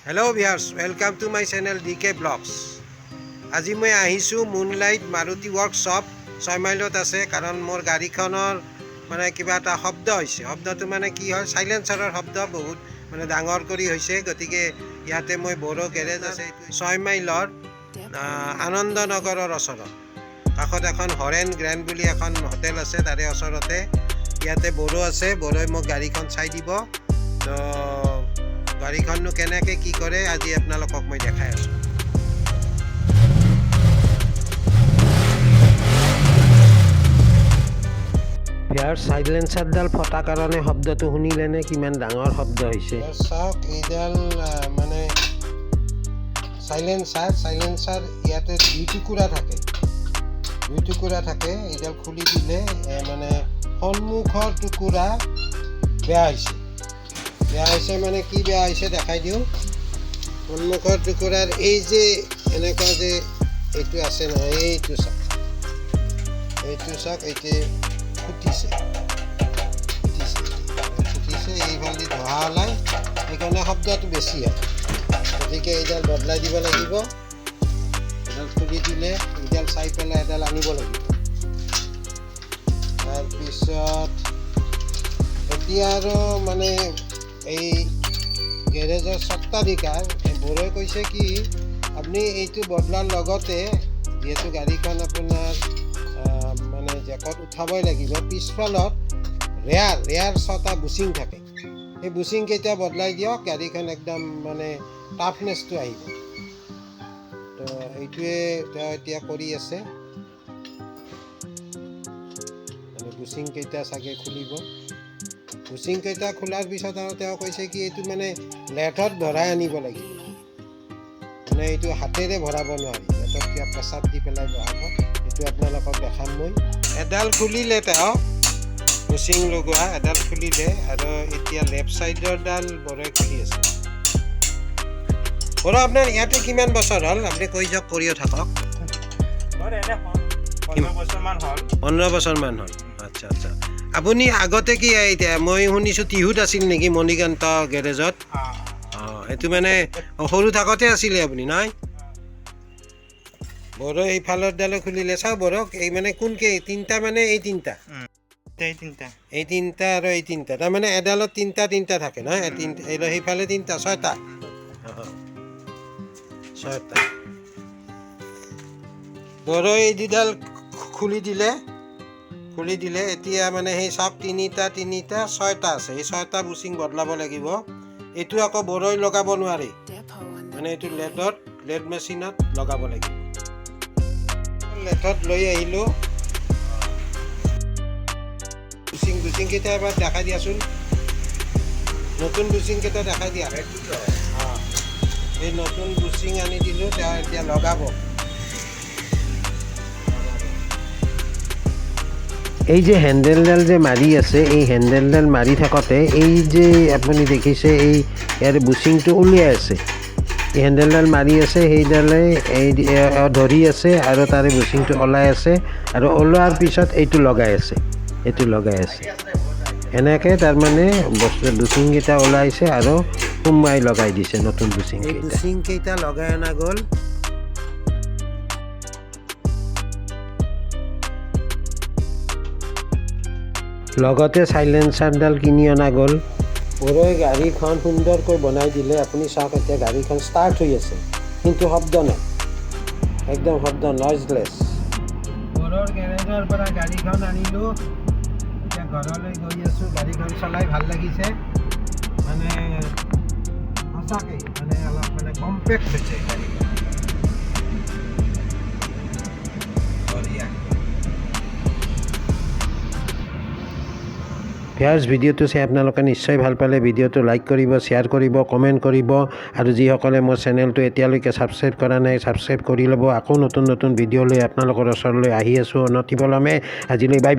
Hello viewers, welcome to my channel DK Vlogs. আজি মই আহিছো মুনলাইট মাৰুতি ওয়াৰ্কশপ 6 মাইলত আছে কাৰণ মোৰ গাড়ীখনৰ মানে কিবা এটা শব্দ হৈছে শব্দটো মানে কি হয় সাইলেন্সাৰৰ শব্দ বহুত মানে ডাঙৰ কৰি হৈছে গতিকে ইয়াতে মই বড়ো গ্যাৰেজ আছে 6 মাইলৰ আনন্দনগৰৰ ওচৰত কাষত এখন হৰেন গ্ৰ্যান্ড বুলি এখন হোটেল আছে তাৰে ওচৰতে ইয়াতে বড়ো আছে বড়োই মোক গাড়ীখন চাই দিব তো গাড়ীখননো কেনেকৈ কি কৰে আজি আপোনালোকক মই দেখাই আছোঁ ইয়াৰ সাইলেন্সাৰডাল ফটা কাৰণে শব্দটো শুনিলেনে কিমান ডাঙৰ শব্দ হৈছে চাওক এইডাল মানে সাইলেন্সাৰ ইয়াতে দুই টুকুৰা থাকে এইডাল খুলি দিলে মানে সন্মুখৰ টুকুৰা বেয়া হৈছে মানে কি বেয়া হৈছে দেখাই দিওঁ সন্মুখৰ টুকুৰাৰ এই যে এনেকুৱা যে এইটো আছে নহয় এইটো চাওক এইটো ফুটিছে এইফালে ধোঁৱা ওলাই সেইকাৰণে শব্দটো বেছি হয় গতিকে এইডাল বদলাই দিব লাগিব এডাল খুলি দিলে এইডাল চাই পেলাই এডাল আনিব লাগিব তাৰপিছত এতিয়া আৰু মানে এই গেৰেজৰ স্বত্বাধিকাৰ বড়োই কৈছে কি আপুনি এইটো বদলাৰ লগতে যিহেতু গাড়ীখন আপোনাৰ মানে জেকত উঠাবই লাগিব পিছফালত ৰেয়াৰ 6টা বুচিং থাকে সেই বুচিং কেইটা বদলাই দিয়ক গাড়ীখন একদম মানে টাফনেছটো আহিব তো এইটোৱে তেওঁ এতিয়া কৰি আছে মানে বুচিং কেইটা চাগে খুলিব বুচিং কেইটা খোলাৰ পিছত আৰু তেওঁ কৈছে কি এইটো মানে লেথত ভৰাই আনিব লাগিব মানে এইটো হাতেৰে ভৰাব নোৱাৰি লেথত কিবা প্ৰেছাৰ দি পেলাই বহাব এইটো আপোনালোকক দেখাম মই এডাল খুলিলে তেওঁ বুচিং লগোৱা এডাল খুলিলে আৰু এতিয়া লেফ্ট ছাইডৰ ডাল বড়োই খুলি আছে বড়ো আপোনাৰ ইয়াতে কিমান বছৰ হ'ল আপুনি কৈ যাওক কৰিও থাকক 15 বছৰমান হ'ল আচ্ছা আপুনি আগতে কি এতিয়া মই শুনিছোঁ টিহুত আছিল নেকি মণিকান্ত গেৰেজত এইটো মানে সৰু থাকোঁতে আছিলে আপুনি নহয় বড়ো এইফালৰ ডালে খুলিলে চাওক বড়ো এই মানে কোনকে তিনিটা মানে এই তিনিটা আৰু এই তিনিটা তাৰমানে এডালত তিনিটা থাকে নহয় সেইফালে তিনিটা 6টা বড়ো এই দুডাল খুলি দিলে এতিয়া মানে সেই চাওক তিনিটা 6টা আছে এই 6টা বুচিং বদলাব লাগিব এইটো আকৌ বড়োই লগাব নোৱাৰি মানে এইটো লেড মেচিনত লগাব লাগিব লেথত লৈ আহিলোঁ বুচিং কেইটা এবাৰ দেখাই দিয়াচোন নতুন বুচিং কেইটা দেখাই দিয়া এই নতুন বুচিং আনি দিলোঁ তেওঁ এতিয়া লগাব এই যে হেণ্ডেলডাল যে মাৰি আছে এই হেণ্ডেলডাল মাৰি থাকোঁতে এই যে আপুনি দেখিছে এই ইয়াৰ বুচিংটো উলিয়াই আছে এই হেণ্ডেলডাল মাৰি আছে সেইডালে এই ধৰি আছে আৰু তাৰে বুচিংটো ওলাই আছে আৰু ওলোৱাৰ পিছত এইটো লগাই আছে এনেকৈ তাৰমানে বুচিংকেইটা ওলাইছে আৰু সোমাই লগাই দিছে নতুন বুচিংকেইটা লগাই অনা গ'ল লগতে সাইলেন্সাৰডাল কিনি অনা গ'ল বড়োই গাড়ীখন সুন্দৰকৈ বনাই দিলে আপুনি চাওক এতিয়া গাড়ীখন ষ্টাৰ্ট হৈ আছে কিন্তু শব্দ নাই একদম শব্দ নইজলেছ বড়োৰ গেৰেজৰ পৰা গাড়ীখন আনিলোঁ এতিয়া ঘৰলৈ গৈ আছোঁ গাড়ীখন চলাই ভাল লাগিছে মানে সঁচাকৈ মানে অলপ মানে কম্পেক্ট হৈছে গাড়ীখন ভিউয়াৰ্ছ ভিডিঅ'টো চাই আপোনালোকে নিশ্চয় ভাল পালে ভিডিঅ'টো লাইক কৰিব শ্বেয়াৰ কৰিব কমেণ্ট কৰিব আৰু যিসকলে মোৰ চেনেলটো এতিয়ালৈকে ছাবস্ক্ৰাইব কৰা নাই ছাবস্ক্ৰাইব কৰি ল'ব আকৌ নতুন ভিডিঅ' লৈ আপোনালোকৰ ওচৰলৈ আহি আছোঁ অনতি পলমে আজিলৈ বাই